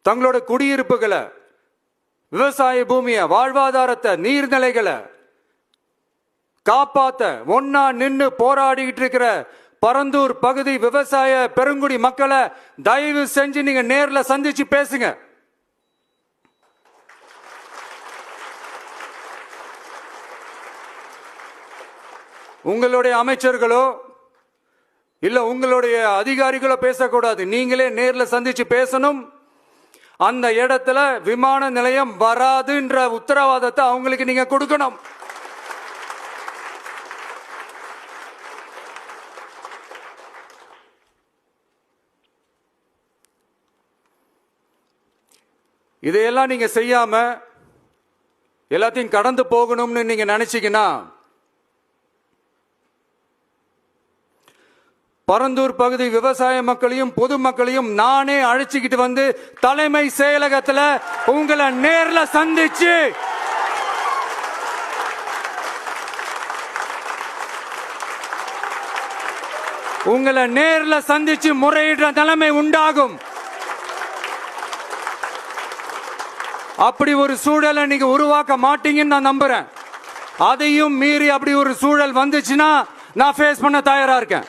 தங்களோட குடியிருப்புகளை, விவசாய பூமியை, வாழ்வாதாரத்தை, நீர்நிலைகளை காப்பாத்த ஒன்னா நின்று போராடிக்கிட்டு இருக்கிற பரந்தூர் பகுதி விவசாய பெருங்குடி மக்களை தயவு செஞ்சு நீங்க நேர்ல சந்திச்சு பேசுங்க. உங்களுடைய அமைச்சர்களோ இல்ல உங்களுடைய அதிகாரிகளோ பேசக்கூடாது. நீங்களே நேர்ல சந்திச்சு பேசணும். அந்த இடத்துல விமான நிலையம் வராதுன்ற உத்தரவாதத்தை அவங்களுக்கு நீங்க கொடுக்கணும். இதையெல்லாம் நீங்க செய்யாம எல்லாத்தையும் கடந்து போகணும்னு நீங்க நினைச்சீங்கன்னா பரந்தூர் பகுதி விவசாய மக்களையும் பொதுமக்களையும் நானே அழைச்சிக்கிட்டு வந்து தலைமை செயலகத்தில் உங்களை நேர்ல சந்திச்சு முறையிடுற நிலைமை உண்டாகும். அப்படி ஒரு சூழலை நீங்க உருவாக்க மாட்டீங்கன்னு நான் நம்புறேன். அதையும் மீறி அப்படி ஒரு சூழல் வந்துச்சுன்னா நான் ஃபேஸ் பண்ண தயாரா இருக்கேன்.